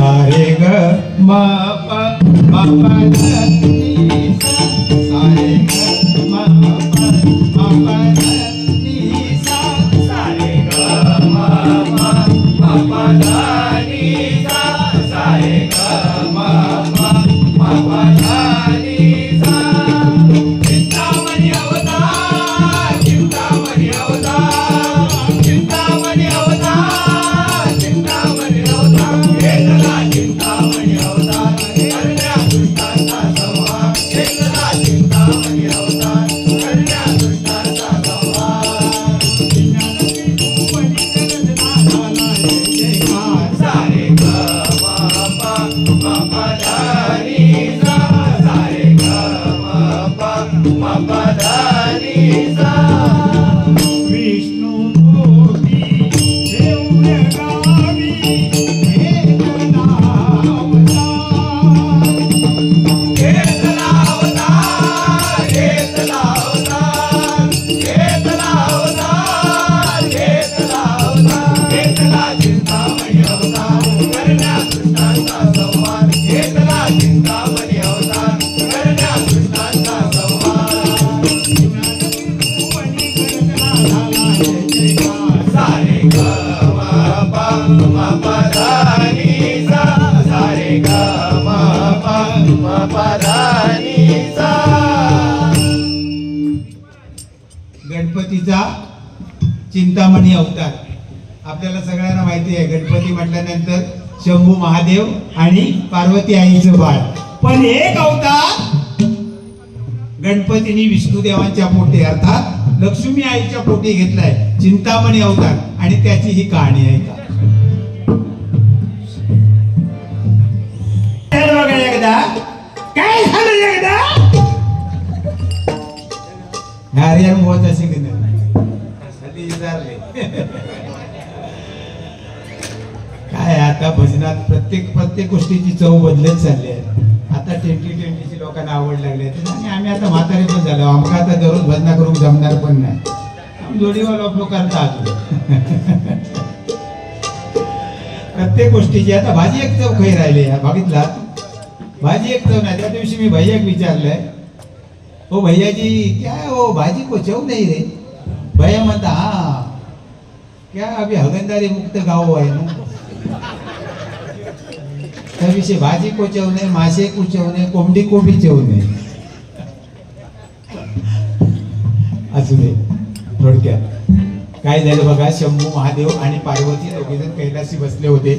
सारे ग म प म प ध नि सा सारे ग म प म प ध नि सा सारे ग म प म प ध नि सा सारे ग म प म प ध नि सा चिंतामणी अवतार चिंतामणी अवतार चिंतामणी अवतार चिंतामणी अवतार एकला चिंतामणी अवतार करण्या दुष्टांचा संहार एकला चिंतामणी अवतार करण्या दुष्टांचा संहार सारे ग म प म प ध नि सा सारे ग म प म प ध नि सा विष्णू मूर्ती देऊळ गावी एकला अवतार एकला अवतार एकला अवतार एकला अवतार एकला अवतार एकला चिंतामणी अवतार करण्या दुष्टांचा संहार एकला चिंतामणी अवतार करण्या दुष्टांचा संहार सारे ग म प म प ध नि सा सारे ग म प म प ध नि सा गणपतीचा चिंतामणी अवतार आपल्याला सगळ्यांना माहिती आहे. गणपती म्हटल्यानंतर शंभू महादेव आणि पार्वती आईचं बाळ. पण एक अवतार गणपतीने विष्णुदेवांच्या पोटी अर्थात लक्ष्मी आईच्या पोटी घेतलाय, चिंतामणी अवतार. आणि त्याची ही कहाणी आहे का बघा एकदा काय झालं एकदा हरियाण मोहचा शिकणे काय आता भजनात प्रत्येक गोष्टीची चव बदलत चालली आहे. आता 2020ची लोकांना आवड लागली आहे आणि आम्ही आता म्हातारे पण झालो. आमका आता दररोज भजना करून जमणार पण नाही. आम्ही जोडीवाला लोक करतात प्रत्येक गोष्टीची. आता भाजी एक चव खाई राहिली बघितला भाजी एक चव नाही. त्या दिवशी मी भैया विचारलंय, ओ भैया जी क्या हो भाजी को चव नहीं रे. भैया म्हणता हा क्या अभी हगंदारी मुक्त गाव आहे ना. त्याविषयी भाजी को चव नाही, मासे को चव नाही, कोंबडी को भी चव नाही. असू दे. थोडक्यात काय झालं बघा, शंभू महादेव आणि पार्वती दोघेजण कैलासी बसले होते.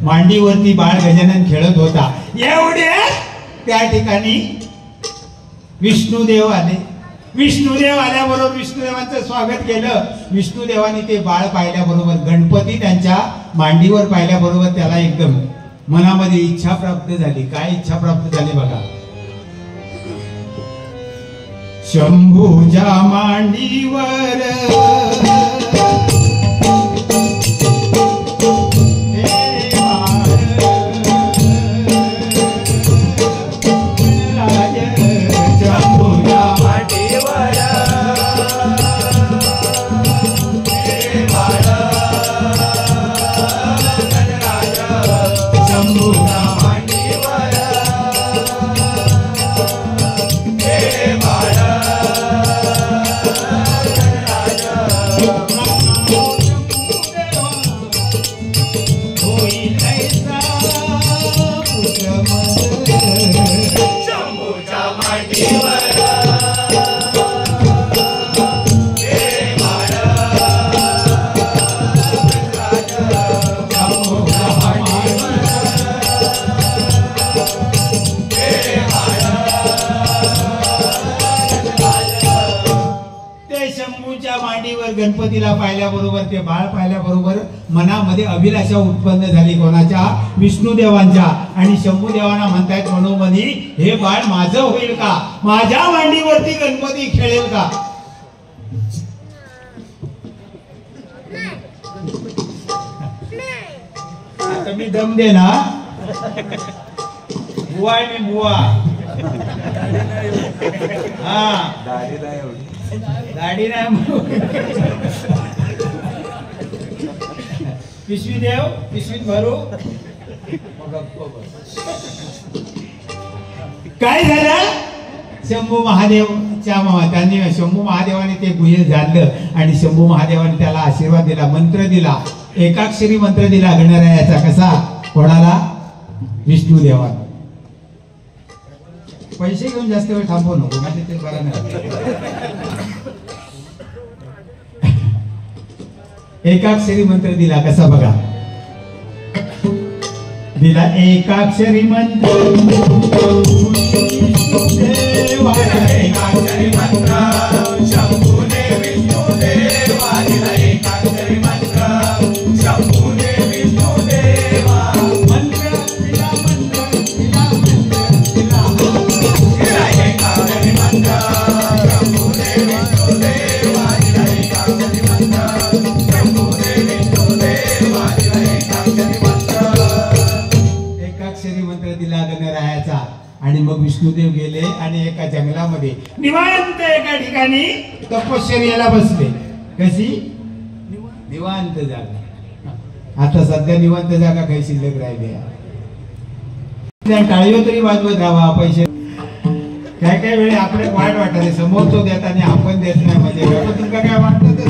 मांडीवरती बाळ गजानन खेळत होता. एवढे त्या ठिकाणी विष्णुदेव आले. विष्णुदेव आल्याबरोबर विष्णुदेवांचं स्वागत केलं. विष्णुदेवानी ते बाळ पाहिल्याबरोबर, गणपती त्यांच्या मांडीवर पाहिल्याबरोबर त्याला एकदम मनामध्ये इच्छा प्राप्त झाली. काय इच्छा प्राप्त झाली बघा, शंभूच्या मांडीवर गणपतीला पाहिल्याबरोबर, ते बाळ पाहिल्याबरोबर मनामध्ये अभिलाषा उत्पन्न झाली. कोणाच्या? विष्णुदेवांच्या. आणि शंभूदेवांना म्हणतायत मनोमनी, हे बाळ माझं होईल का? माझ्या मांडीवरती गणपती खेळेल का? आता मी दम दे ना, बुवा आहे मी, बुवा. हा गाडी नाही. पिशवी देव, पिशवीत भरू. काय झालं? शंभू महादेवच्या त्यांनी शंभू महादेवाने ते गुह्य जाणलं आणि शंभू महादेवाने त्याला आशीर्वाद दिला, मंत्र दिला, एकाक्षरी मंत्र दिला गणरायाचा. कसा? कोणाला? विष्णू देवाला. पैसे घेऊन जास्त वेळ थांबवू नको, म्हणजे ते बरं नाही. एकाक्षरी मंत्र दिला. कसा बघा दिला? एकाक्षरी मंत्र एकाक्षरी मंत्र शंभूने विष्णू देवा दिला. एकाक्षरी मंत्र शंभूने विष्णू देवा. मंत्र दिला, मंत्र दिला, मंत्र दिला, दिला एकाक्षरी मंत्र शंभूने विष्णू देवा दिला. एकाक्षरी मंत्र शंभूने विष्णू देवा दिला. एकाक्षरी मंत्र. एकाक्षरी मंत्र दिला गणरायाचा. आणि मग विष्णुदेव गेले आणि एका जंगलामध्ये निवांत एका ठिकाणी तपश्चर्याला बसले. कशी? निवांत जागा. आता सध्या निवांत जागा काही शिल्लक राहिली आहे. टाळीवर तरी वाजवत राहा. पैसे काय काय वेळे आपले वाट वाटते, समोर तो देत आणि आपण देत नाही. म्हणजे तुमका काय वाटत?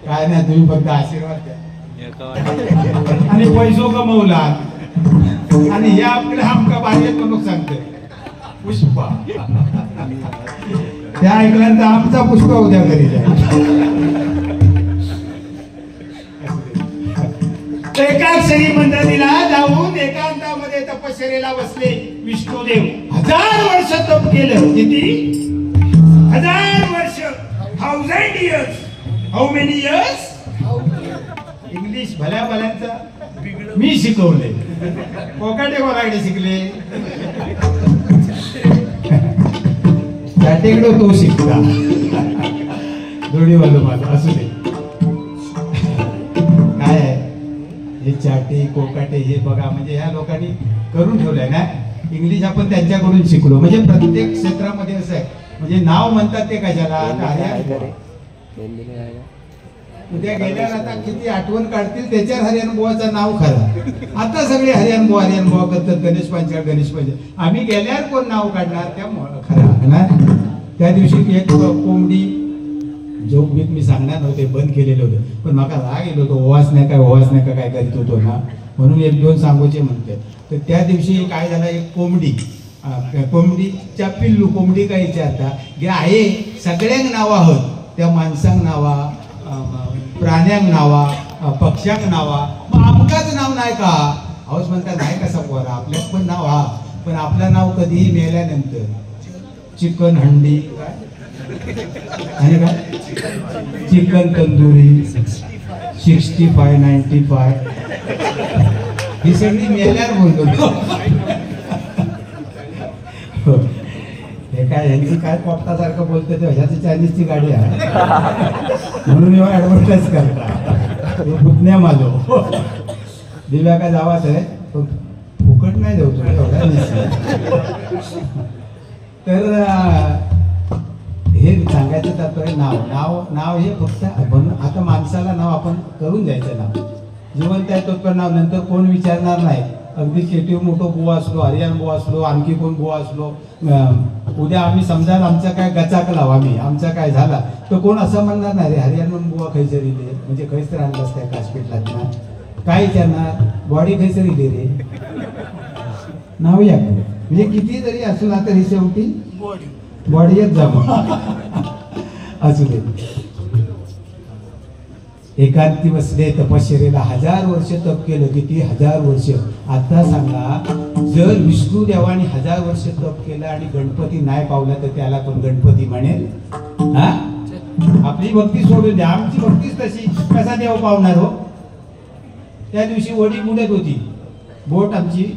काय नाही, तुम्ही फक्त आशीर्वाद द्या आणि पैसो कमवला. आणि हे आपल्याला आमका बाहेर म्हणून सांगते पुष्पा. त्या ऐकल्यानंतर आमचा पुष्पा उद्या घरी जाईल. एकाक्षरी मंत्र दिला. जाऊन एकांतामध्ये तपश्चर्येला बसले विष्णुदेव. 1000 वर्ष तप केलं. किती? 1000 वर्ष. 1000 years. How many years? English भल्या भल्यांचा मी शिकवले. कोकाटे कोराडे शिकले. चाटेकडे तो शिकला. दोडी वालो माझा असू दे. काय हे चाटे कोकाटे हे बघा, म्हणजे ह्या लोकांनी करून ठेवलंय ना. इंग्लिश आपण त्यांच्याकडून शिकलो. म्हणजे प्रत्येक क्षेत्रामध्ये असं आहे. म्हणजे नाव म्हणतात ते कशाला? उद्या गेल्यावर आता किती आठवण काढतील त्याच्यावर हरियाण बुवाचं नाव खरं. आता सगळे हरियाण बुवा करतात. गणेश पंचायत. आम्ही गेल्यावर कोण नाव काढणार? त्या खरं ना. त्या दिवशी एक कोंबडी जोक बीक मी सांगणार नव्हते, बंद केलेलं होतं. पण मला राग गेलो होतो. ओवास नाही काय करीत होतो ना, म्हणून 1-2 सांगूचे म्हणते. तर त्या दिवशी काय झालं, एक कोंबडीच्या पिल्लू कोंबडी काय विचारता गे आहे सगळ्यांक नाव आहोत. त्या माणसांक नावा, प्राण्यांक नावा, पक्ष्यांक नावा, मग आमकाच नाव नाही का? हाऊस म्हणता नाही कसा पोरा, आपल्यात पण नाव हा, पण आपलं नाव कधीही मेल्यानंतर. चिकन हंडी आणि काय चिकन तंदुरी 65 95 ही सगळी मेल्यावर बोलतो. हे काय यांची काय पोपटासारखं बोलते ते ह्याची चायनीजची गाडी आहे म्हणून एवढा ऍडव्हर्टाईज करता. पुतण्या माझो दिव्या काय जावाच आहे पण फुकट नाही देऊ तुला एवढा. तर हे सांगायचं तात्पर्य नाव हे फक्त आता माणसाला नाव आपण करून द्यायचं. नाव जिवंत आहे तोपर्यंत नाव, नंतर कोण विचारणार नाही. अगदी केटीव मोठो बुवा असलो, हरियाण बुवा असलो, आणखी कोण बुवा असलो, उद्या आम्ही समजा आमचा काय गचाकला आम्ही आमचा काय झाला तर कोण असं म्हणणार नाही रे हरियाण बुवा खैसरी दे, म्हणजे खैसर आणलं असतं कासपीठला ना. काय विचारणार? बॉडी खैसरी दे रे, नाव या. म्हणजे किती जरी असला तरी शेवटी बॉडीच जमा असू दे. एकांती बसले तपश्चर्येला 1000 वर्ष तप केलं. किती? 1000 वर्ष. आता सांगा जर विष्णू देवाने 1000 वर्ष तप केलं आणि गणपती नाही पावला तर त्याला कोण गणपती म्हणेल? हा, आपली भक्ती सोडून द्या, आमची भक्तीच तशी, कसा देव पावणार हो? त्या दिवशी वडी बुडत होती बोट आमची.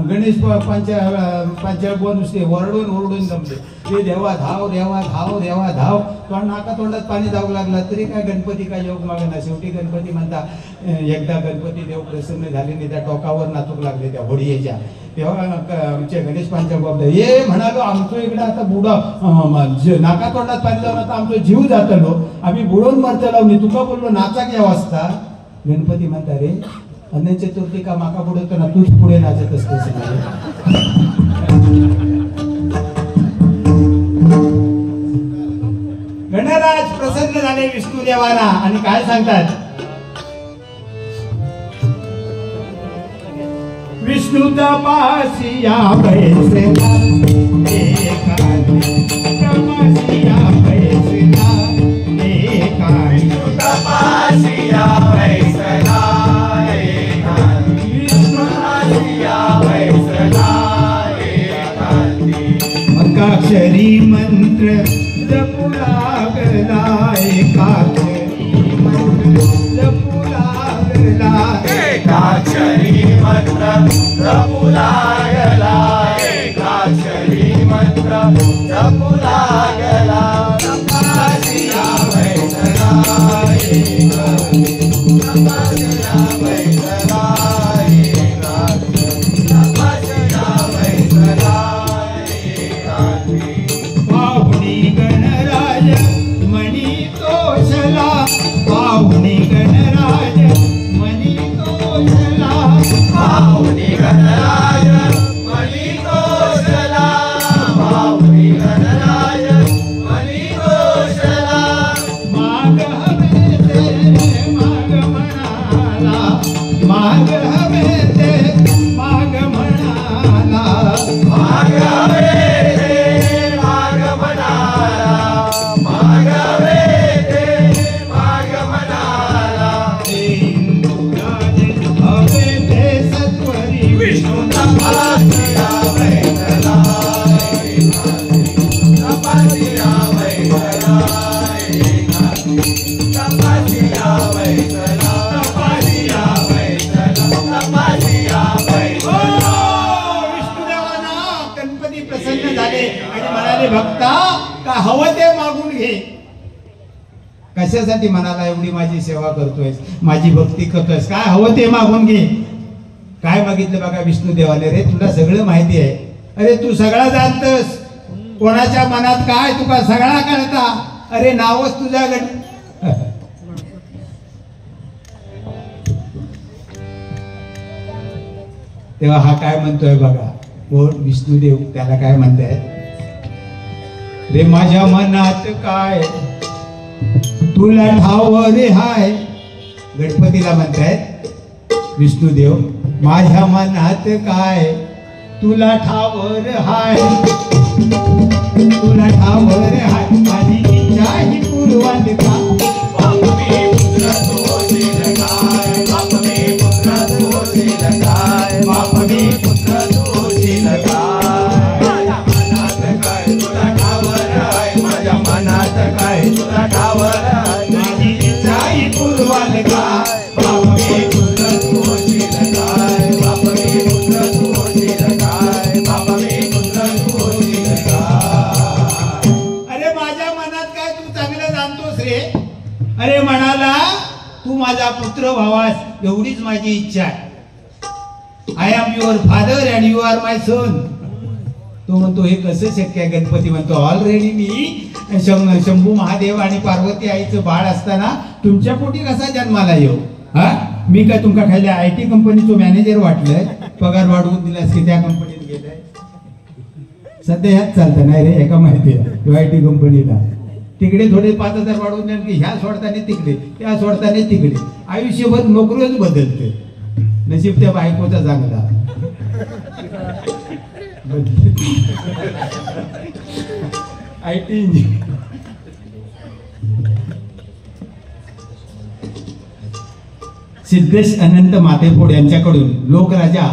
गणेश पंचायत बोल नुसते ओरडून जमले. ते देवा धाव देवा धाव देवा धाव. पण नाका तोंडात पाणी जाऊ लागला तरी काय गणपती काय योग मागना. शेवटी गणपती म्हणता एकदा गणपती देव प्रसन्न झाले नाही, त्या टोकावर नाचूक लागले त्या होडीच्या. तेव्हा आमचे गणेश पंचायत बाबा ये म्हणालो आमचं इकडे आता बुडा नाका तोंडात पाणी जाऊन आता आमचा जीव जातलो, आम्ही बुडून मरता लावली. तुका बोललो नाचा या वाजता. गणपती म्हणता रे अनंत चतुर्थी का माका पुढे तर ना तूच पुढे नाचत असतोस. गणराज प्रसन्न झाले विष्णू देवाला आणि काय सांगतात, विष्णू तपासिया बैसला एकांती, तपासिया बैसला एकांती, तपासिया बैसला एकांती, तपासिया बैसला एकांती. एकाक्षरी मंत्र जपू लागला, एकाक्षरी मंत्र जपू लागला, एकाक्षरी मंत्र जपू लागला, एकाक्षरी मंत्र जपू लागला. तपासिया बैसला एकांती, तपासिया बैसला एकांती, तपासिया बैसला एकांती. पाहुणी गणराज मणी तोषला, पाहुणी गणराज मणी तोषला, पाहुणी गणराज मणी तोषला, पाहुणी गणराज मणी तोषला. माग हवे ते माग म्हणाला, माग हवे ते माग म्हणाला, माग हवे ते माग म्हणाला, माग हवे ते माग म्हणाला. इंदुराज हवे ते सत्वरी विष्णू तपासिया बैसला एकांती, तपासिया बैसला एकांती, तपासिया बैसला, तपासिया बैसला, तपासिया बैसला. विष्णुदेवांना गणपती प्रसन्न झाले आणि म्हणाले, भक्ता का हवं ते मागून घे. कशासाठी म्हणाला एवढी माझी सेवा करतोयस, माझी भक्ती करतोयस, काय हवं ते मागून घे. काय मागितलं बघा विष्णुदेवाने, रे तुला सगळं माहिती आहे, अरे तू सगळा जाणतस, कोणाच्या मनात काय तुका सगळा कळता, अरे नावच तुझ्या गण. तेव्हा हा काय म्हणतोय बघा, कोण विष्णुदेव, त्याला काय म्हणतायत, रे माझ्या मनात काय तुला ठाव रे हाय. गणपतीला म्हणतायत विष्णुदेव, माझ्या मनात काय तुला ठाव रे हाय, तुला ठाव रे हाय, माझी इच्छा ही पूर्वात का. बापमी पुत्र तोशील काय, बापमी पुत्र तोशील काय, बापमी पुत्र तोशील काय. माझ्या मनात काय तुला ठावर आहे, माझ्या मनात काय तुला ठावर आहे, माझी इच्छा ही पूर्वात का. बापमी पुत्र तोशील काय, बापमी पुत्र तोशील काय, बापमी पुत्र तोशील काय. अरे माझ्या मनात काय तू चांगलं जाणतोस रे, अरे म्हणाला तू माझा पुत्र व्हावास एवढीच माझी इच्छा आहे. I am your father and you are my son. तो म्हणतो हे कसं शक्य आहे. गणपती म्हणतो ऑलरेडी मी शंभू महादेव आणि पार्वती आईचं बाळ असताना तुमच्या पोटी कसा जन्माला येऊ. हा मी काय तुमका खायला IT कंपनीचं मॅनेजर वाटलंय, पगार वाढवून दिलास की त्या कंपनीत गेलाय. सध्या ह्याच चालतं नाही रे, एका माहिती आहे IT कंपनीला तिकडे थोडे 5,000 वाढवून द्या की ह्या सोडताना तिकडे, त्या सोडताना तिकडे, आयुष्यभर नोकरीच बदलते. नशीब त्या बायकोचा चांगला. IT engineer. सिद्धेश अनंत मातेफोड यांच्याकडून लोकराजा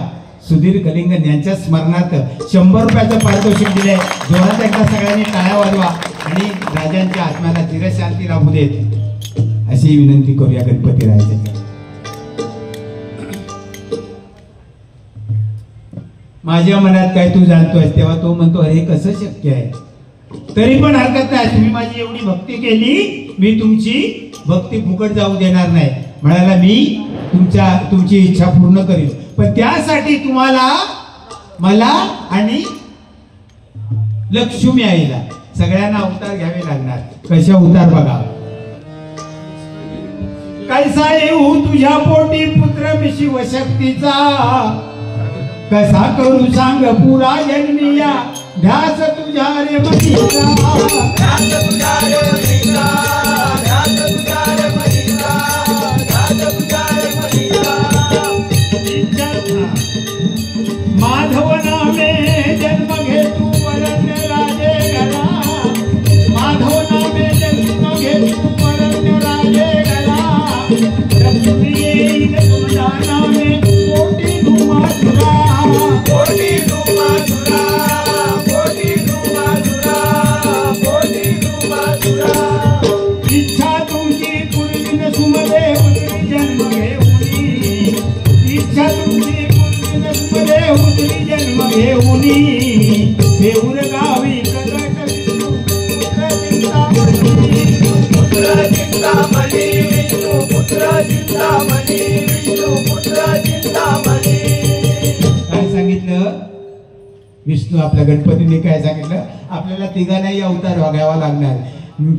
सुधीर कलिंगन यांच्या स्मरणार्थ 100 रुपयाचं पारितोषिक दिले. जोरात एकदा सगळ्यांनी टाळ्या वाजवा आणि राजांच्या आत्म्याला चिरशांती लाभू देत अशी विनंती करूया गणपती राजाच्या. माझ्या मनात काय तू जाणतोय. तेव्हा तो म्हणतो अरे कसं शक्य आहे. तरी पण हरकत नाही, तुम्ही माझी एवढी भक्ती केली, मी तुमची भक्ती फुकट जाऊ देणार नाही. म्हणाला मी तुमची इच्छा पूर्ण करीन, पण त्यासाठी तुम्हाला मला आणि लक्ष्मी आईला सगळ्यांना अवतार घ्यावे लागणार. कशा अवतार बघा. कैसा येऊ तुझ्या पोटी पुत्र मी शिवशक्तीचा कसा करू सांग पुरा जन्मिया ध्यास तुझ्या रे मनीचा ध्यास तुझ्या रे मनीचा ध्यास तुझ्या रे मनीचा ध्यास तुझ्या रे मनीचा माधव नामे जन्म घेतू वरण्य राजे घरा माधव नामे जन्म घेतू वरण्य राजे घरा लक्ष्मी येईल तुझ्या नामे कोटी धुमासुरा कोटी धुमासुरा कोटी धुमासुरा कोटी धुमासुरा इच्छा तुमची पूर्वीन सुमदे उतरी जन्म घेऊनी इच्छा तुमची पूर्वीन सुमदे उतरी जन्म घेऊनी देऊर गावी कदट पुत्र चिंतामणी विष्णू पुत्र चिंतामणी विष्णू पुत्र चिंतामणी काय सांगितलं विष्णू आपल्या गणपतीने काय सांगितलं आपल्याला तिघांनाही अवतार घ्यावा लागणार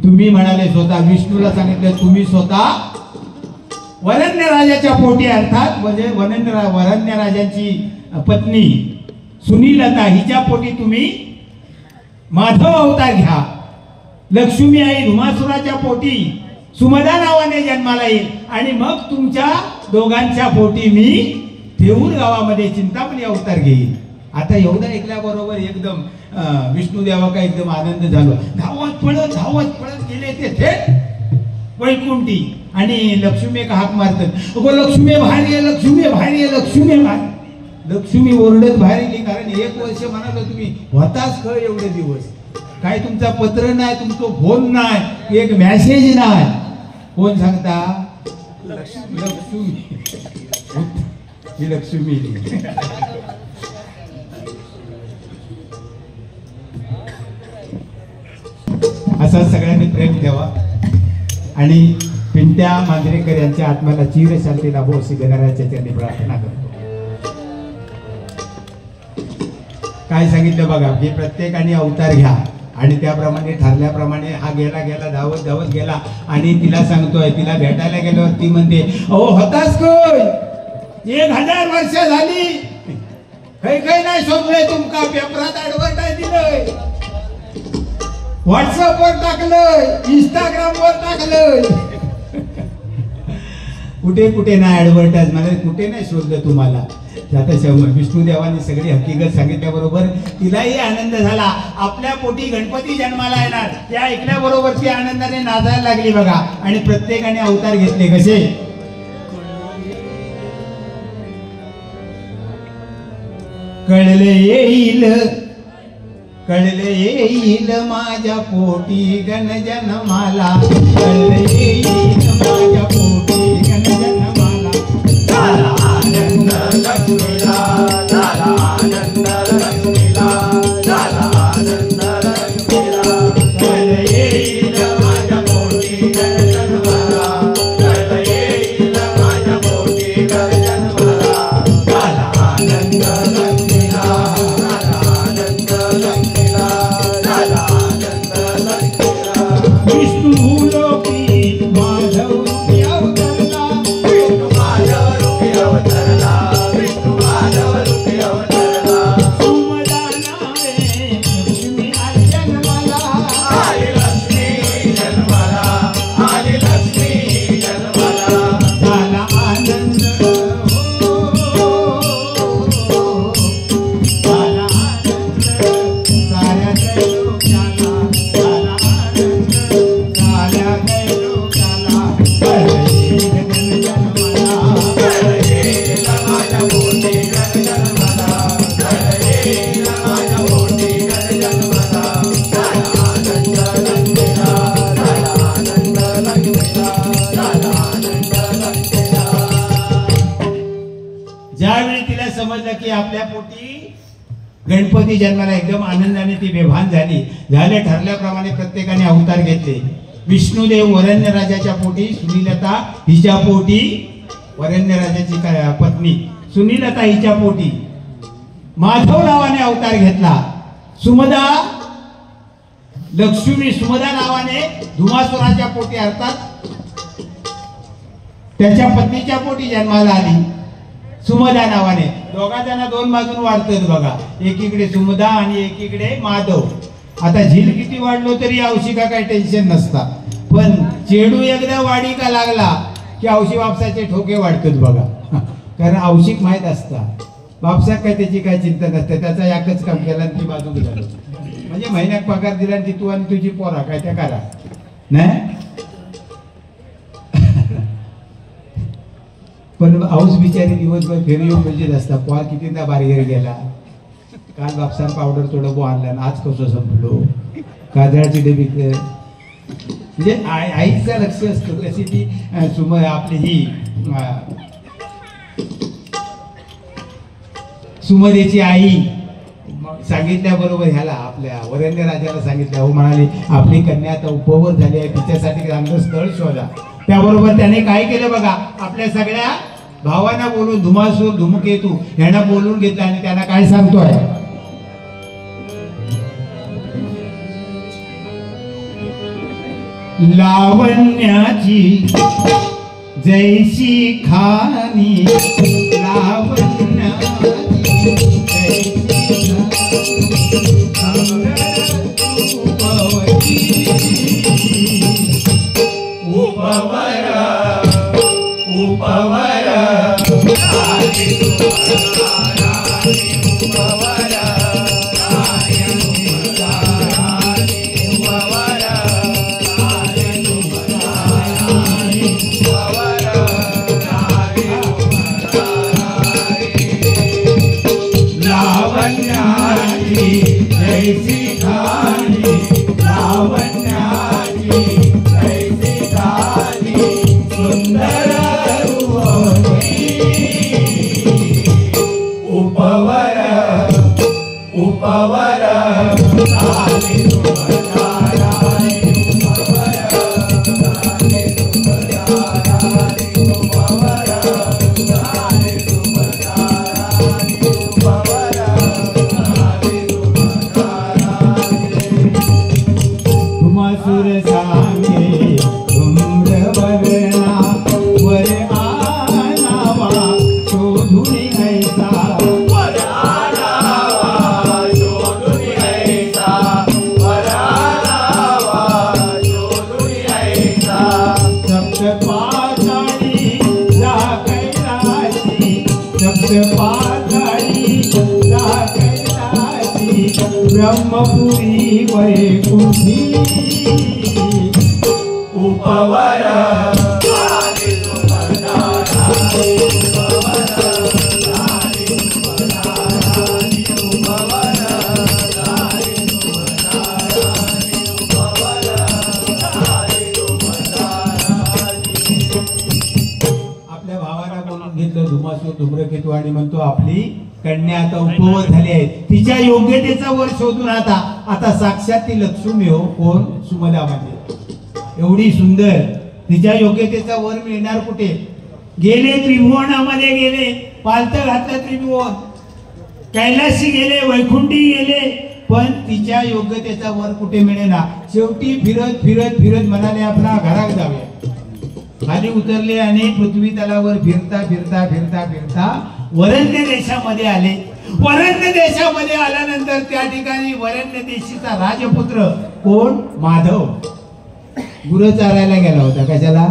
तुम्ही म्हणाले स्वतः विष्णूला सांगितलं तुम्ही स्वतः वरण्य राजाच्या पोटी अर्थात म्हणजे वरण्य राजांची पत्नी सुनीलता हिच्या पोटी तुम्ही माधव अवतार घ्या लक्ष्मी आई धुमासुराच्या पोटी सुमदा नावाने जन्माला येईल आणि मग तुमच्या दोघांच्या पोटी मी देऊर गावामध्ये चिंतामणी अवतार घेईल आता एवढं ऐकल्याबरोबर एकदम विष्णुदेवाका एकदम आनंद झालो धावत पळत गेले ते थेट वैकुंठी आणि लक्ष्मी का हाक मारतात अगो लक्ष्मी भारी आहे लक्ष्मी भारी आहे लक्ष्मी भारी लक्ष्मी ओरडत बाहेर गेली कारण 1 वर्ष म्हणालो तुम्ही होताच खळ एवढे दिवस काय तुमचा पत्र नाही तुमचं फोन नाही एक मेसेज नाही कोण सांगता लक्ष्मी ही लक्ष्मी असा सगळ्यांनी प्रेम द्यावा आणि पिंट्या मांजरेकर यांच्या आत्म्याला चिरशांती लाभो अशी गणरायाच्या त्यांनी प्रार्थना करतो काय सांगितलं बघा की प्रत्येकाने अवतार घ्या आणि त्याप्रमाणे ठरल्याप्रमाणे हा गेला धावत गेला आणि तिला सांगतोय तिला भेटायला गेल्यावर ती म्हणते अहो होतास कोण 1000 वर्ष झाली काही नाही शोधलंय तुमका पेपरात ऍडव्हर्टाईज दिलंय व्हॉट्सअपवर टाकलंय इंस्टाग्रामवर टाकलंय कुठे नाही ऍडव्हर्टाईज मला कुठे नाही शोधलं तुम्हाला आता विष्णुदेवाने सगळी हकीकत सांगितल्याबरोबर तिलाही आनंद झाला आपल्या पोटी गणपती जन्माला येणार त्या ऐकल्याबरोबर ती आनंदाने नाचायला लागली बघा आणि प्रत्येकाने अवतार घेतले कसे कळले येईल माझ्या पोटी गणजन्माला कळले येईल माझ्या पोटी गणजन्माला झाला आनंद लक्ष्मीला झाला आनंद लक्ष्मीला झाला आनंद लक्ष्मीला कळले येईल माझ्या पोटी गणजन्माला कळले येईल माझ्या पोटी गणजन्माला झाला आनंद लक्ष्मीला झाला आनंद लक्ष्मीला झाला आनंद लक्ष्मीला विष्णू लोकी माधव अवतरला विष्णू माधव रूपी अवतरला विष्णू माधव रूपी अवतरला सुमदा नावे लक्ष्मी आली जन्माला आली लक्ष्मी जन्माला आली लक्ष्मी जन्माला झाला आनंद झाला आनंद साऱ्या त्रैलोक्याला झाला आनंद साऱ्या त्रैलोक्याला येईल गणजन्माला येईल माझ्या पोटी गणजन्माला येईल माझ्या पोटी गणजन्माला झाला आनंद लक्ष्मीला झाला आनंद लक्ष्मीला झाला आनंद लक्ष्मीला ज्यावेळी तिला समजलं की आपल्या पोटी गणपती जन्माला एकदम आनंदाने ती बेभान झाले ठरल्याप्रमाणे प्रत्येकाने अवतार घेतले विष्णुदेव वरण्य राजाच्या पोटी सुनीलता हिच्या पोटी वरण्य राजाची पत्नी सुनीलता हिच्या पोटी माधव नावाने अवतार घेतला सुमदा लक्ष्मी सुमदा नावाने धुमासुराच्या पोटी अर्थात त्याच्या पत्नीच्या पोटी जन्माला आली सुमदा नावाने. दोघा जण दोन बाजून वाढतात बघा, एकीकडे सुमदा आणि एकीकडे माधव. आता झील किती वाढलो तरी औशिका काही टेन्शन नसता, पण चेडू एकदा वाढी का लागला की औशी बापसाचे ठोके वाढतात बघा. कारण औशिक माहीत असता बापसाक काय त्याची काय चिंता नसते, त्याचा एकच काम केला आणि ती बाजूक झालं. म्हणजे महिन्यात पगार दिला आणि तू आणि तुझी पोरा काय त्या करा नाही. पण औस बिचारी दिवसभर फेरी येऊन म्हणजे असता, पोहा कितींदा बारीक गेला, काल बापसान पावडर थोडं बो आणला, आज कसं संपलो, काजळाची डबी. म्हणजे आईचं लक्ष असतं कशी ती आपली ही सुमदेची आई सांगितल्याबरोबर ह्याला आपल्या वरेण्य राजाला सांगितलं. हो म्हणाली आपली कन्या आता उपवर झाली आहे, तिच्यासाठी चांगलं स्थळ शोधा. त्याबरोबर त्याने काय केलं बघा, आपल्या सगळ्या भावांना बोलून धुमासूर धुमकेतू ह्यांना बोलून घेतलं आणि त्यांना काय सांगतोय, लावण्याची जैसी खानी, लावण्याची जैसी उपवर उपवर जैसी खानी, लावण्याची जैसी खानी, सुंदर उपवर उपवर ब्रह्मपुरी वैकुंठी उपवर आपल्या भावाला बोलून घेतलं धुमासूर धूम्रकेतू आणि म्हणतो आपली कन्या आता उपवर झाली आहे, तिच्या योग्यतेचा वर शोधून आता साक्षात ती लक्ष्मी हो. कोण? सुमदा. म्हणजे एवढी सुंदर, तिच्या योग्यतेचा वर मिळणार कुठे? गेले त्रिभुवनामध्ये गेले, पालत घातलं त्रिभुवन, कैलाशी गेले, वैकुंठी गेले, पण तिच्या योग्यतेचा वर कुठे मिळेना. शेवटी फिरत फिरत फिरत म्हणाले आपला घरात जाऊया. खाली उतरले आणि पृथ्वी तलावर फिरता फिरता फिरता फिरता वरण्य देशामध्ये आले. वरण्य देशामध्ये आल्यानंतर त्या ठिकाणी वरण्य देशीचा राजपुत्र कोण? माधव गुरं चारायला गेला होता. कशाला?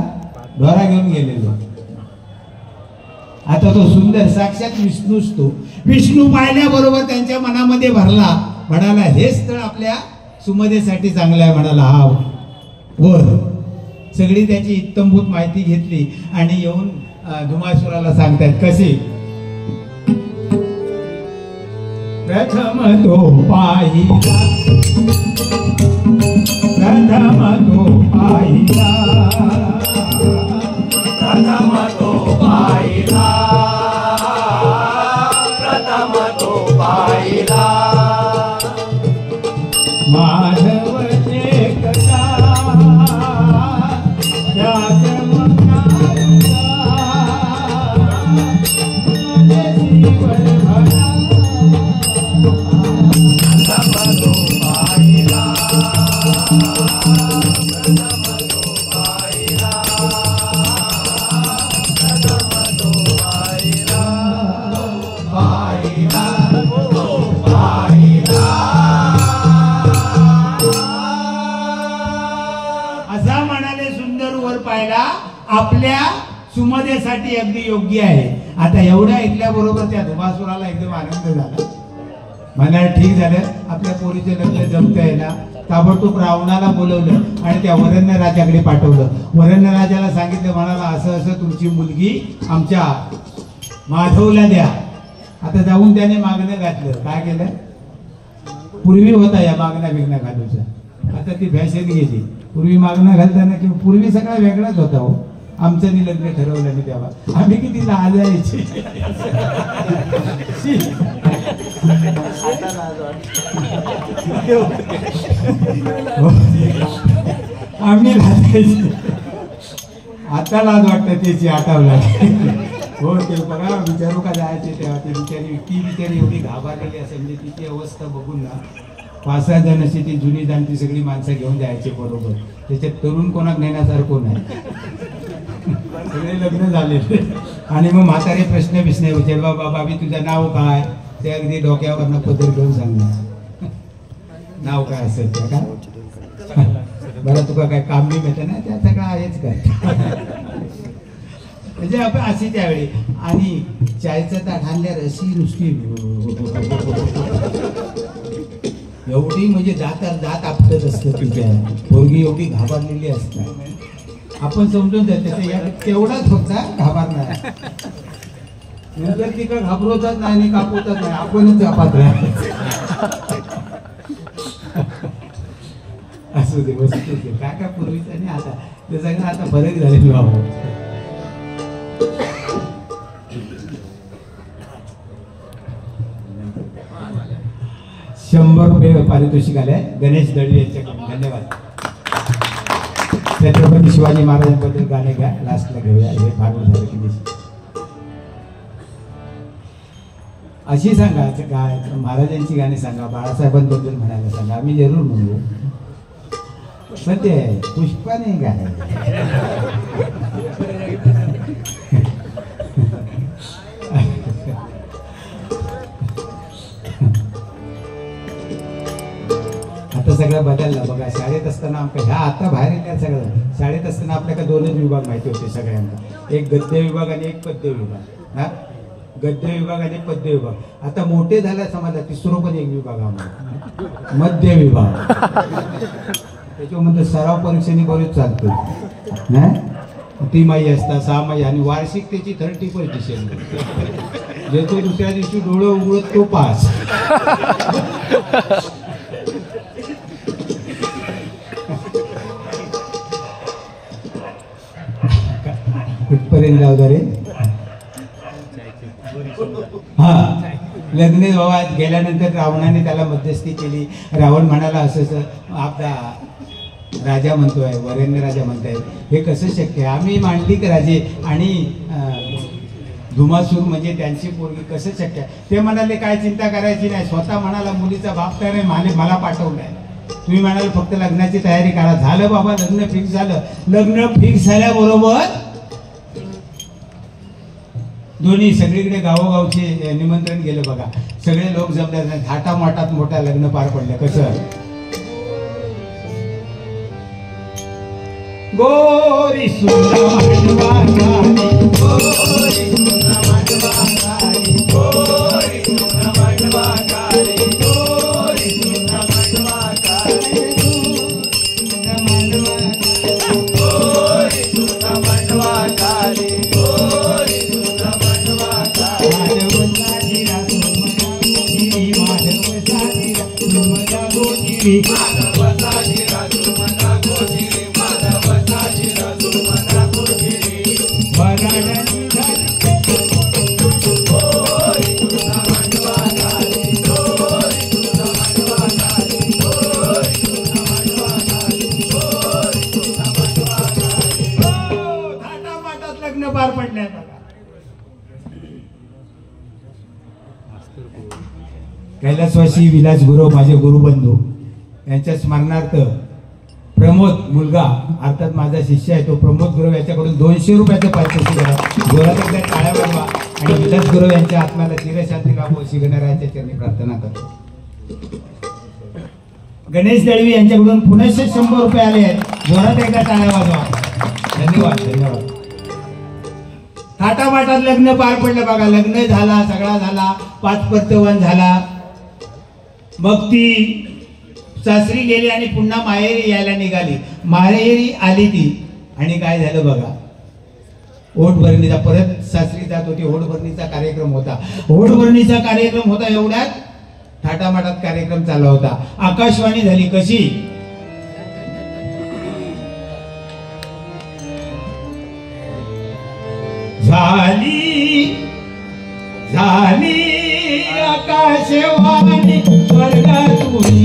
ढोरा घेऊन गेलेलो. आता तो सुंदर साक्षात विष्णूच तो. विष्णू पाहिल्याबरोबर त्यांच्या मनामध्ये भरला, म्हणाला हे स्थळ आपल्या सुमदेसाठी चांगलं आहे. म्हणाला हा वर. सगळी त्याची इत्तमभूत माहिती घेतली आणि येऊन धुमासुराला सांगतात कसे. प्रथम तो पाहिला, प्रथम तो पाहिला, प्रथम तो पाहिला, प्रथम तो पाहिला माधव कथा आपल्या सुमदेसाठी अगदी योग्य आहे. आता एवढं ऐकल्याबरोबर त्या धुमासुराला एकदम आनंद झाला. म्हणाला ठीक झालं, आपल्या पोरीचे लग्न जमतंय ना. ताबडतोब रावणाला बोलवलं आणि त्या वरण्य राजाकडे पाठवलं. वरण्य राजाला सांगितलं, म्हणाला असं असं तुमची मुलगी आमच्या माधवला द्या. आता जाऊन त्याने मागणं घातलं. काय केलं? पूर्वी होता या मागण्या बिगण्या घालूचा, आता ती फॅशन गेली. पूर्वी मागणं घालताना किंवा पूर्वी सगळा वेगळाच होता हो. आमचं लग्न ठरवलं नाही तेव्हा आम्ही किती लाजायचे. आम्ही लाजायचे. आता लाज वाटतं त्याची आठवला. हो ते बघा विचारू का जायचे तेव्हा ती बिचारी एवढी घाबरलेली असेल. म्हणजे तिची अवस्था बघून ना 5-6 जण अशी ती जुनी जाणती सगळी माणसं घेऊन जायचे बरोबर. त्याच्यात तरुण कोणाक नेण्यासारखं नाही. सगळे लग्न झाले आणि मग म्हातारे प्रश्न विश्न विचार, बाबा मी तुझं नाव काय? ते अगदी डोक्यावरनं पदर घेऊन सांगणार नाव काय असेल त्या का बरं तुका काय काम बी मिळतं ना त्या सगळं आहेच काय. म्हणजे आपण अशी त्यावेळी आणि चायचं ताट आणल्यावर अशी नुसती एवढी म्हणजे दात आपटत असतं. तुझ्या पोरगी एवढी घाबरलेली असतात. आपण समजून जाते तेवढाच फक्त घाबरणार. नंतर ती का घाबरवतात नाही आणि कापवतात नाही, आपणच कापात असू दे वस्तू दे काय काय पूर्वीच आणि आता ते सगळं आता फरक झालेलो आहोत. ₹100 पारितोषिक आले गणेश दळवी यांच्याकडून. धन्यवाद. छत्रपती शिवाजी महाराजांबद्दल गाणे घ्या, लास्टला घेऊया. हे फार झालं की अशी सांगा काय महाराजांची गाणी सांगा, बाळासाहेबांबद्दल म्हणायला सांगा, आम्ही जरूर म्हणू. सत्य पुष्पाने गाय आता सगळं बदललं बघा. शाळेत असताना आमच्या ह्या आता बाहेर येतात सगळं. शाळेत असताना आपल्याला 2च विभाग माहिती होते सगळ्यांना, एक गद्य विभाग आणि एक पद्य विभाग. हा गद्य विभाग आणि पद्य विभाग. आता मोठे झाल्या समाजात तिसरं पण एक विभाग आम्हाला मध्य विभाग. त्याच्यामध्ये सराव परीक्षेने बरेच चालतो ना. 3 माही असतात, 6 माही आणि वार्षिक त्याची 30% जे तो दुसऱ्या दिवशी डोळं उघडत तो पास. कुठपर्यंत जाऊ रे. हा लग्न विवाहात गेल्यानंतर रावणाने त्याला मध्यस्थी केली. रावण म्हणाला असं आपला राजा म्हणतोय, वरेण्य राजा म्हणताय, हे कसं शक्य आहे? आम्ही मांडलिक राजे आणि धुमासूर म्हणजे त्यांची पोरगी, कसं शक्य आहे? ते म्हणाले काय चिंता करायची नाही. स्वतः म्हणाला मुलीचा बाप काय नाही मला पाठवलंय. तुम्ही म्हणाले फक्त लग्नाची तयारी करा. झालं बाबा, लग्न फिक्स झालं. लग्न फिक्स झाल्याबरोबर दोन्ही सगळीकडे गावोगावचे निमंत्रण गेलं बघा. सगळे लोक जमले, थाटामाटात मोठा लग्न पार पडलं. कसं गोरी सुंदर मांडवा गाडी, गोरी सुंदर मांडवा गाडी, गोरी सुंदर मांडवा गाडी, गोरी सुंदर मांडवा गाडी, सुंदर मांडवा गाडी, गोरी सुंदर मांडवा गाडी, गोरी सुंदर मांडवा गाडी. माधव साजीरा तुमना गोजिरी, माधव साजीरा तुमना गोजिरी, माधव साजीरा लग्न पार पडण्यात. कैलासवासी विलास गुरव माझे गुरुबंधू यांच्या स्मरणार्थ प्रमोद मुलगा अर्थात माझा शिष्य आहे तो प्रमोद गुरव याच्याकडून ₹200 पारितोषिक करा. जोरात एकदा टाळ्या वाजवा आणि विलास गुरव यांच्या आत्म्याला चिरशांती लाभो अशी गणरायाच्या चरणी प्रार्थना करतो. गणेश दळवी यांच्याकडून पुनश्च ₹100 आले आहेत. जोरात एकदा टाळ्या वाजवा. धन्यवाद धन्यवाद. थाटामाटात लग्न पार पडलं बघा. लग्न झाला, सगळा झाला, 5 परतवन झाला. मग ती सासरी गेली आणि पुन्हा माहेरी यायला निघाली. माहेरी आली ती आणि काय झालं बघा, ओढभरणीचा, परत सासरी जात होती. ओढभरणीचा कार्यक्रम होता. ओढभरणीचा कार्यक्रम होता, एवढ्यात थाटामाटात कार्यक्रम चालला होता. आकाशवाणी झाली. कशी झाली झाली आकाशवाणी स्वर्गातून.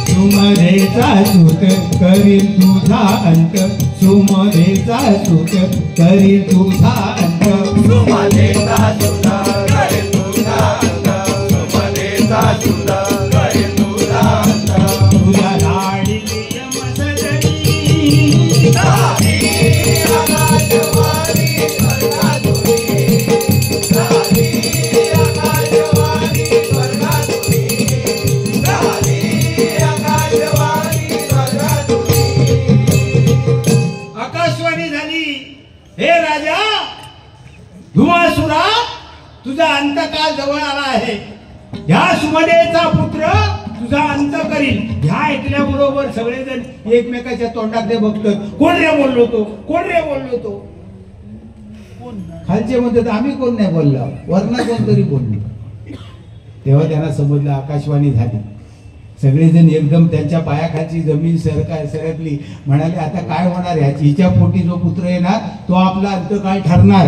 सुमधेचा सूत करील तुझा अंत. सुमधेचा सूत करील तुझा अंत. सुमधेचा सूत करील तुझा अंत. सुमधेचा सूत करील तुझा अंत. तुझा लाडी मसदरी झाली आकाशवाणी स्वर्गातुनी. झाली आकाशवाणी स्वर्गातुनी. झाली आकाशवाणी स्वर्गातुनी. आकाशवाणी झाली. हे राजा धुमासुरा, तुझा अंतकाल जवळ आला आहे. ह्या सुमधेचा पुत्र तुझा अंत करील. ह्या ऐकल्याबरोबर सगळेजण एकमेकाच्या तोंडाकडे बघतात. कोण रे बोललो तो, कोण रे बोललो तो. खालचे म्हणतात आम्ही कोण नाही बोललो, वरना कोणतरी बोललो. तेव्हा त्यांना समजलं आकाशवाणी झाली. सगळेजण एकदम त्यांच्या पायाखालची जमीन सरकली. म्हणाले आता काय होणार ह्याची, हिच्या पोटी जो पुत्र येणार तो आपला अंतकाळ ठरणार.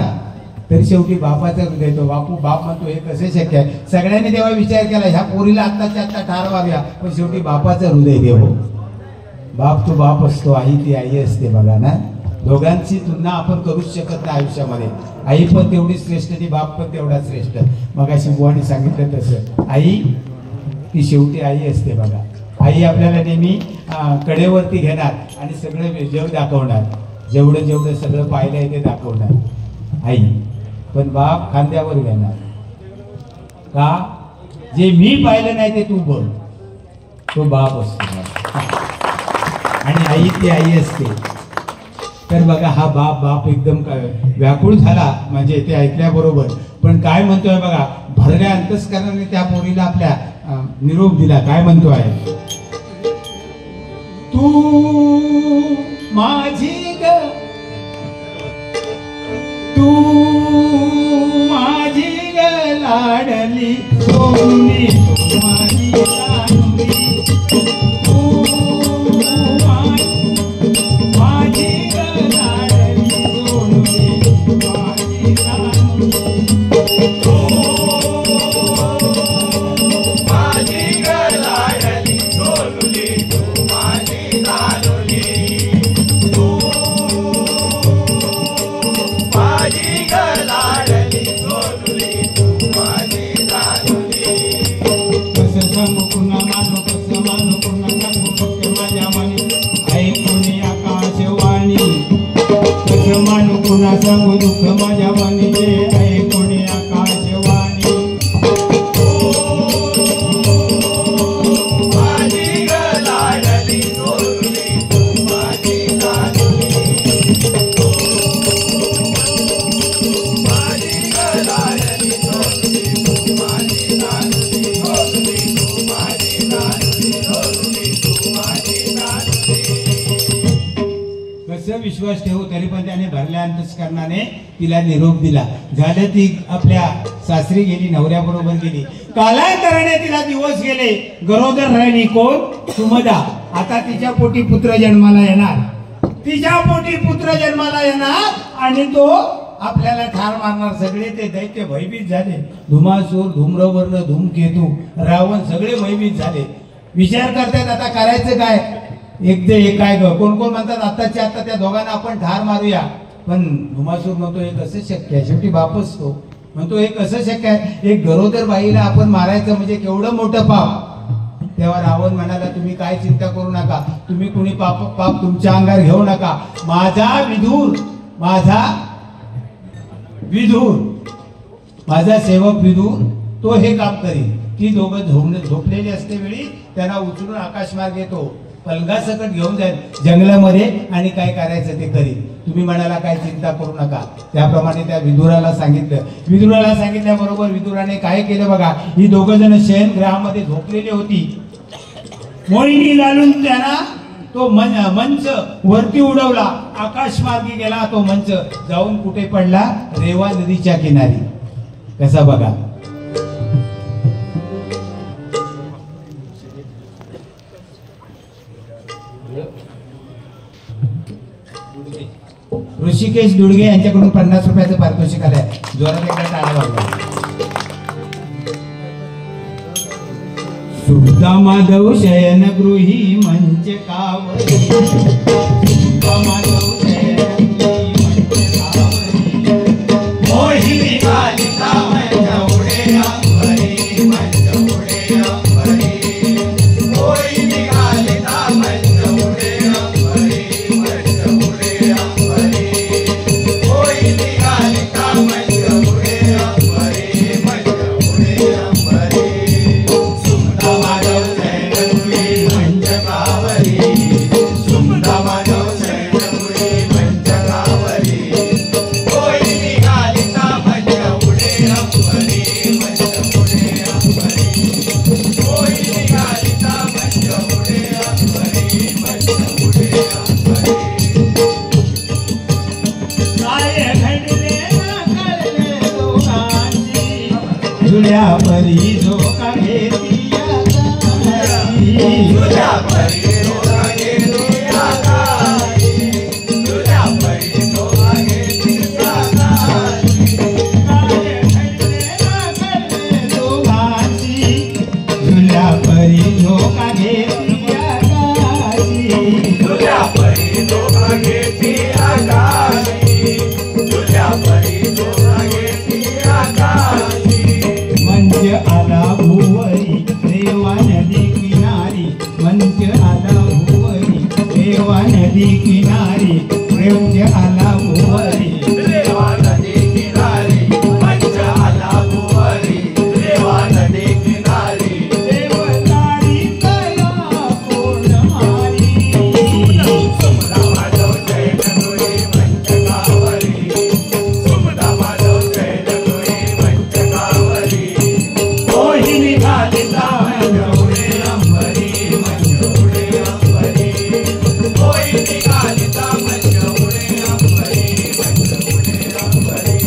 तरी शेवटी बापाचा हृदय तो बाप म्हणतो हे कसे शक्य आहे. सगळ्यांनी तेव्हा विचार केला ह्या पोरीला आत्ताच्या आत्ता ठार व्हाव्या, पण शेवटी बापाचं हृदय देव. बाप तो बाप असतो, आई ती आई असते बघा ना. दोघांची तुलना आपण करूच शकत नाही आयुष्यामध्ये. आई पण तेवढी श्रेष्ठ ती बाप पण तेवढा श्रेष्ठ. मग अशी बुवाने सांगितलं तसं आई ती शेवटी आई असते बघा. आई आपल्याला नेहमी कडेवरती घेणार आणि सगळं जग दाखवणार. जेवढं जेवढं सगळं पाहिलं आहे ते दाखवणार आई. पण बाप खांद्यावर घेणार. का जे मी पाहिलं नाही ते तू बघ, तो बाप असतो. आणि आई ती आई असते. तर बघा हा बाप एकदम व्याकुळ झाला म्हणजे ते ऐकल्याबरोबर. पण काय म्हणतोय बघा, भरल्या अंतस्करणाने त्या पोरीला आपल्या निरोप दिला. काय म्हणतो आहे, तू माझी ग, तू माझी ग लाडली सोनी, तू माझी लाडली, तू माझी ग लाडली सोनी, माझी लाडली. पुन्हा सांगू दुःख माझ्या मनीचे ऐकून आकाशवाणी. माझी ग लाडली सोनुली, तू माझी लाडली. माझी ग लाडली सोनुली, तू माझी लाडली. सोनुली तू माझी लाडली. सोनुली तू माझी लाडली. कसं विश्वास ठेवू, तरी पण त्याने भरल्या अंतस्करणाने तिला निरोप दिला. झालं ती आपल्या सासरी गेली, नवऱ्याबरोबर गेली. कालांतराने तिला दिवस गेले. गरोदर राहिली कोण, सुमदा. आता तिच्या पोटी पुत्र जन्माला येणार. तिच्या पोटी पुत्र जन्माला येणार आणि तो आपल्याला ठार मारणार. सगळे ते दैत्य भयभीत झाले. धुमासूर, धूम्रवर्ण, धूमकेतू, रावण सगळे भयभीत झाले. विचार करतात आता करायचं काय. एक ते एक काय ग, कोण कोण म्हणतात आत्ताच्या आत्ता त्या दोघांना आपण ठार मारूया. पण धुमासूर म्हणतो हे कसं शक्य आहे, शेवटी बापच तो म्हणतो हे कसं शक्य आहे. एक गरोदर बाईला आपण मारायचं म्हणजे केवढं मोठं पाप. तेव्हा रावण म्हणाला तुम्ही काय चिंता करू नका, तुम्ही कुणी पाप तुमच्या अंगावर घेऊ नका. माझा विदूर, माझा विदूर, माझा सेवक विदूर तो हे काम करील. ती दोघं झोपलेली असते वेळी त्यांना उचलून आकाशमार्ग येतो, पलंगासकट घेऊन जाईल जंगलामध्ये आणि काय करायचं ते करील. तुम्ही म्हणाला काय चिंता करू नका. त्याप्रमाणे त्या विदुराला सांगितलं. विदुराला सांगितल्याबरोबर विदुराने काय केलं बघा. ही दोघं जण शयनगृहामध्ये झोपलेली होती. मोहिनी लालून त्यांना तो मंच वरती उडवला, आकाशमार्गी गेला. तो मंच जाऊन कुठे पडला? रेवा नदीच्या किनारी. कसा बघा. ऋषिकेश दुडगे यांच्याकडून 50 रुपयाचं पारितोषिक आलंय. जोरात एकदा टाळ्या वाजवा. सुद्धा माधव शयनगृही मंच कावरी. सुद्धा माधव शयनगृही मंच कावरी. मोहिनी कालिका मंच उडे अंबरी, मंच उडे अंबरी. मोहिनी कालिका मंच उडे अंबरी, मंच उडे अंबरी. मोहिनी कालिका मंच उडे अंबरी, मंच उडे अंबरी. सुमदा माधव शयनगृही मंच कावरी. सुमदा माधव शयनगृही मंच कावरी. मोहिनी कालिका मंच उडे अंबरी, मंच उडे अंबरी. मोहिनी कालिका मंच उडे अंबरी, मंच उडे अंबरी. काय घडले ना कळले दोघांची, जुळ्या परी झोका घेती आकाशी. तुझ्या परी डोका घेती आकाशी. तुझ्या परी डोका घेती आकाशी. काय घडले ना कळले दोघांची, जुळ्या परी झोका घेती आकाशी. तुझ्या परी डोका घेती आकाशी. तुझ्या परी डोका घेती आकाशी. मंच आला भुवरी रेवा नदी किनारी. मंच आला भुवरी रेवा नदी किनारी. मंच आला भुवरी. रेवा नदी किनारी. मंच आला भुवरी. रेवा नदी किनारी. देवतारी कया कोण मारी. सुमदा माधव शयनगृही मंच कावरी. सुमदा माधव शयनगृही मंच कावरी. मोहिनी कालिका मंच उडे अंबरी, मंच उडे अंबरी. मोहिनी कालिका मंच उडे अंबरी, मंच उडे अंबरी.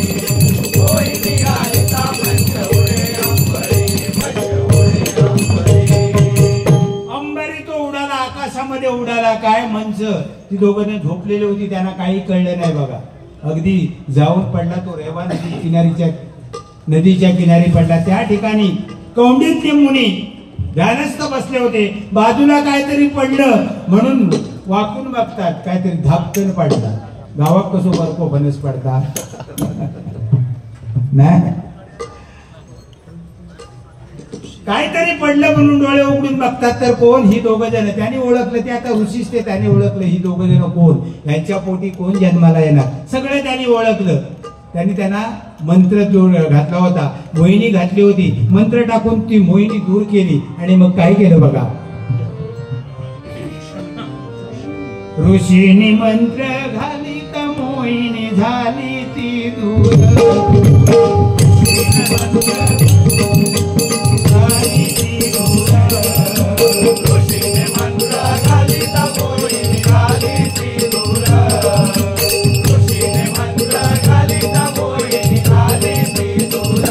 मोहिनी कालिका मंच उडे अंबरी, मंच उडे अंबरी. अंबरी तो उडाला, आकाशामध्ये उडाला. काय मंच. ती दोघं जण झोपलेली होती, त्यांना काही कळलं नाही बघा. अगदी जाऊन पडला तो रेवा नदीच्या किनारी पडला. त्या ठिकाणी कौंडिन्य मुनी ध्यानस्थ बसले होते. बाजूला काहीतरी पडलं म्हणून वाकून बघतात, काहीतरी धापकन पडला. गावात कसं बर्फ फणस पडतात नाही. काहीतरी पडलं म्हणून डोळे उघडून बघतात तर कोण? ही दोघं जण. त्यांनी ओळखलं, ते आता ऋषीच ते. त्यांनी ओळखलं ही दोघं जण कोण, यांच्या पोटी कोण जन्माला येणार, सगळं त्यांनी ओळखलं. त्यांनी त्यांना मंत्र घातला होता, मोहिनी घातली होती. मंत्र टाकून ती मोहिनी दूर केली आणि मग काय केलं बघा. ऋषीनी मंत्र घाली तर मोहिनी झाली ती दूर. ऋषीने मंत्र घाली तर मोहिनी झाली ती दूर. ऋषीने मंत्र घाली तर मोहिनी झाली ती दूर.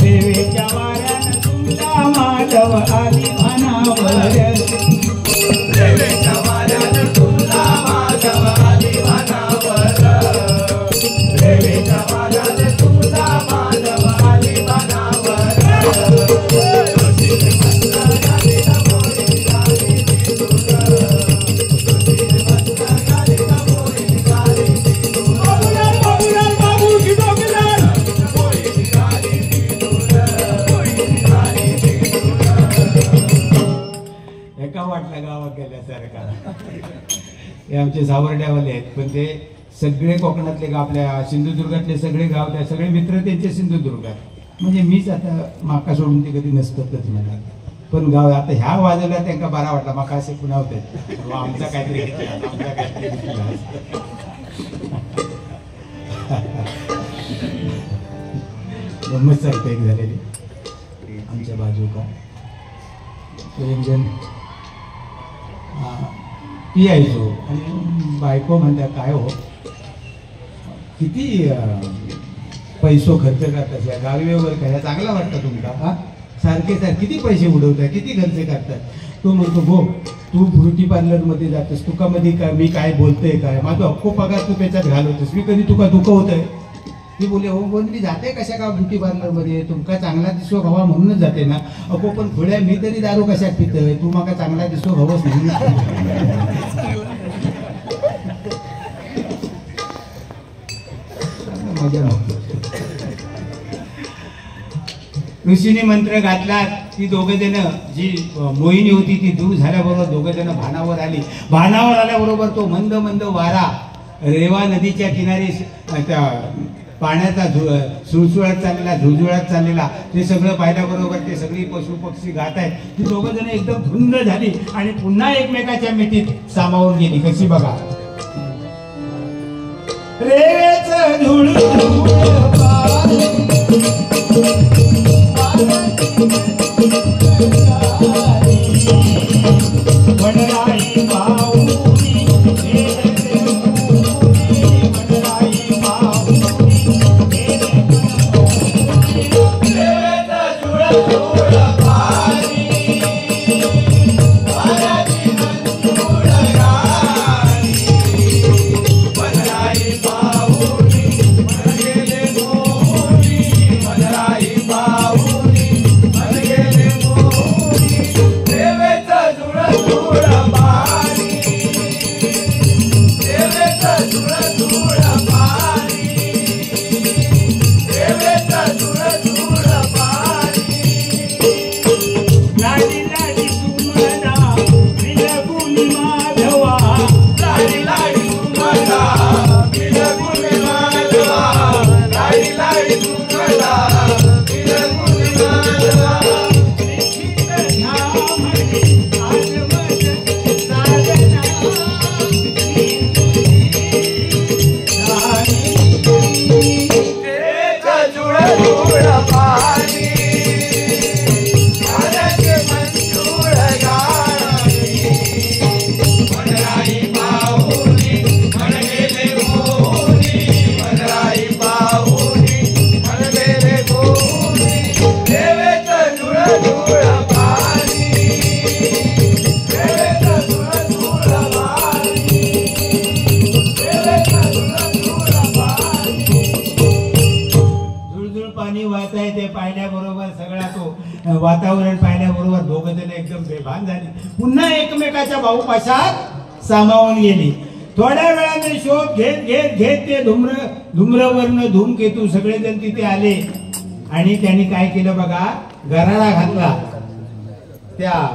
देवीच्या वाऱ्यानं सुमदा माधव आली मनावर. देवीच्या वाऱ्यानं सुमदा माधव आली मनावर. देवीच्या वाऱ्यानं सुमदा माधव आली मनावर. ऋषीने मंत्र घाली तर मोहिनी झाली ती दूर. ऋषीने मंत्र घाली तर मोहिनी झाली ती दूर. मोहिनी झाली ती दूर. मोहिनी झाली ती दूर. एका वाटला गावा केल्यासारखा. हे आमचे सावर्ड्यावाले आहेत, पण ते सगळे कोकणातले गाव, आपल्या सिंधुदुर्गातले सगळे गाव, त्या सगळे मित्र त्यांचे सिंधुदुर्गात. म्हणजे मीच आता माका सोडून ते कधी नसतातच मला. पण गाव आता ह्या वाजवल्या त्यांना बरा वाटला. माका असे पुन्हा होते आमचा काहीतरी घेतला, आमचा काहीतरी घेतला. गंमत चालते एक झालेली आमच्या बाजू का एक जण पियायचो आणि बायको म्हणत्या काय हो किती पैसो खर्च करतात या गावी वगैरे काय चांगला वाटतं तुमका? हा सारखे किती पैसे उडवताय, किती खर्च करतात? तो म्हणतो भो तू ब्युटी पार्लरमध्ये जातोस, तुका मध्ये काय मी काय बोलतोय काय, माझा अख्खो पगार तू त्याच्यात घालवतोस, मी कधी तुका दुखवतोय? ती बोले हो पण मी जाते कशा का ब्युटी पार्लरमध्ये, तुमका चांगला दिसो हवा म्हणूनच जाते ना. अको पण थोड्या मी तरी दारू कशात पितोय, तू माका चांगला दिसो हवंच नाही. मजा नव्हती. ऋषीने मंत्र घातला. ती दोघ जण जी मोहिनी होती ती दूर झाल्याबरोबर दोघ जण भानावर आली. भानावर आल्याबरोबर तो मंद मंद वारा रेवा नदीच्या किनारी त्या पाण्याचा सुळसुळात चाललेला, झुळझुळात चाललेला ते सगळं पाहिल्याबरोबर ते सगळी पशु पक्षी गात आहेत. ती दोघं जण एकदम धुंद झाली आणि पुन्हा एकमेकाच्या मिठीत सामावून गेली. कशी बघा रेवेच झुळझुळ वनराई पाऊली वातावरण पाहिल्याबरोबर दोघं जण एकदम बेभान झाली. पुन्हा एकमेकाच्या भाऊपाशात सामावून गेली. थोड्या वेळाने शोध घेत घेत घेत ते धूम्रवर्ण धूमकेतू सगळेजण तिथे आले आणि त्यांनी काय केलं बघा, गराडा घातला. त्या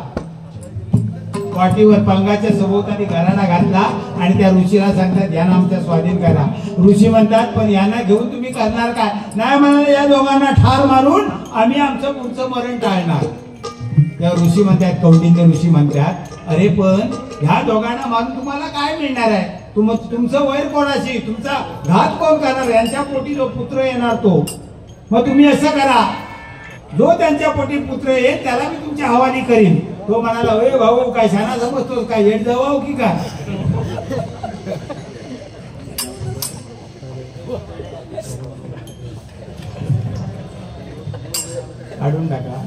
वाटीवर पंगाच्या सभोवताली गराडा घातला आणि त्या ऋषीला सांगतात यांना आमच्या स्वाधीन करा. ऋषी म्हणतात पण यांना घेऊन तुम्ही करणार काय? नाही म्हणाले या दोघांना ठार मारून आम्ही आमचं पुढचं मरण टाळणार. त्या ऋषी म्हणतात, कौंडिन्य ऋषी म्हणतात अरे पण ह्या दोघांना मारून तुम्हाला काय मिळणार आहे? तुमचं वैर कोणाशी, तुमचा घात कोण करणार? यांच्या पोटी जो पुत्र येणार तो. मग तुम्ही असं करा, जो त्यांच्या पोटी पुत्र येईल त्याला मी तुमच्या हवाली करीन. तो म्हणाला अरे भाऊ काय शाना समजतो काय, येड जाऊ की काय? काढून टाका.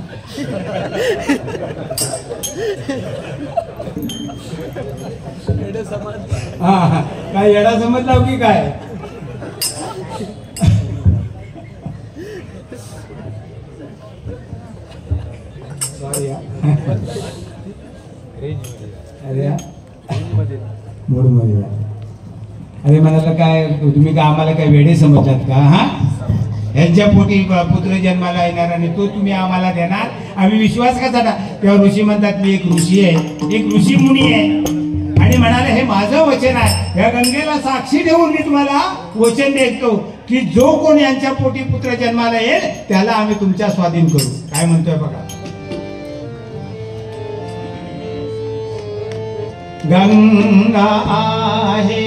हा काय येडा समजला की काय? सॉरी अरे मूड मध्ये अरे म्हणाला काय तुम्ही का आम्हाला काय वेडे समजलात का? हा ह्यांच्या पोटी पुत्र जन्माला येणार आणि तो तुम्ही आम्हाला देणार, आम्ही विश्वास कसा? तेव्हा ऋषी म्हणतात मी एक ऋषी आहे, एक ऋषी मुनी आहे आणि म्हणाले हे माझं वचन आहे, या गंगेला साक्षी ठेवून मी तुम्हाला वचन देतो की जो कोण यांच्या पोटी पुत्र जन्माला येईल त्याला आम्ही तुमच्या स्वाधीन करू. काय म्हणतोय बघा. गंगा आहे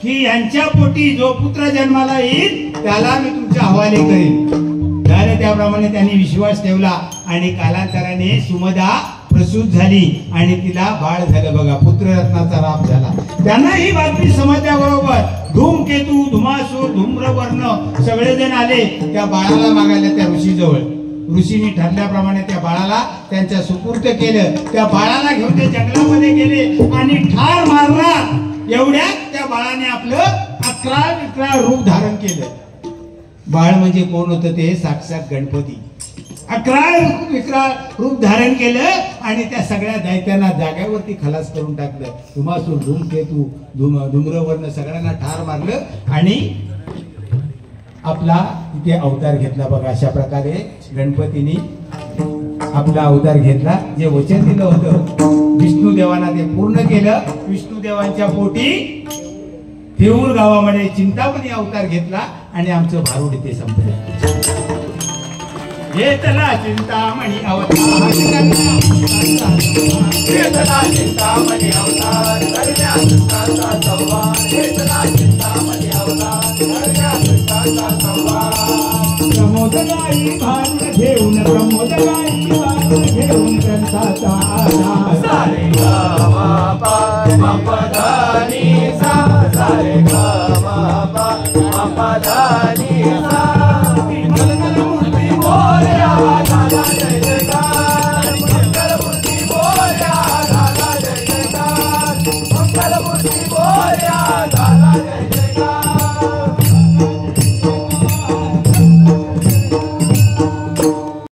की यांच्या पोटी जो पुत्र जन्माला येईल त्याला मी तुमच्या हवाले करेन. झालं त्याप्रमाणे त्यांनी विश्वास ठेवला आणि कालांतराने सुमदा प्रसूत झाली आणि तिला बाळ झालं. बघा, पुत्ररत्नाचा राप झाला. त्यांना ही बातमी समजल्याबरोबर धूमकेतू, धुमासूर, धूम्रवर्ण सगळेजण आले त्या बाळाला मागायला त्या ऋषीजवळ. ऋषींनी ठरल्याप्रमाणे त्या बाळाला त्यांच्या सुपूर्द केलं. त्या बाळाला घेऊन ते जंगलामध्ये गेले आणि ठार मारला. एवढ्यात त्या बाळाने आपलं अकराळ रूप धारण केलं. बाळ म्हणजे कोण होतं ते साक्षात गणपती. विक्राळ रूप धारण केलं आणि त्या सगळ्या दैत्यांना जाग्यावरती खलास करून टाकलं. धुमासूर, धूमकेतू, धूम्रवर्ण सगळ्यांना ठार मारलं आणि आपला तिथे अवतार घेतला. बघा, अशा प्रकारे गणपतीने आपला अवतार घेतला. जे वचन दिलं होतं विष्णुदेवांना ते पूर्ण केलं. विष्णुदेवांच्या पोटी देऊळ गावामध्ये चिंतामणी अवतार घेतला आणि आमचं भारूड इथे संपलं. घेतला चिंतामणी अवतार, घेतला चिंतामणी अवतार, करण्या दुष्टाचा संहार. घेतला चिंतामणी अवतार, करण्या दुष्टाचा संहार. प्रमोदगाई भारूड घेऊन, प्रमोदगाई भारूड घेऊन ग्रंथाचा आधार. सारे ग म प म प ध नि सा, सारे ग म प म प ध नि सा. मंगलमूर्ती मोरया झाला जय जयकार, मंगलमूर्ती मोरया झाला जय जयकार, मंगलमूर्ती मोरया झाला जय जयकार.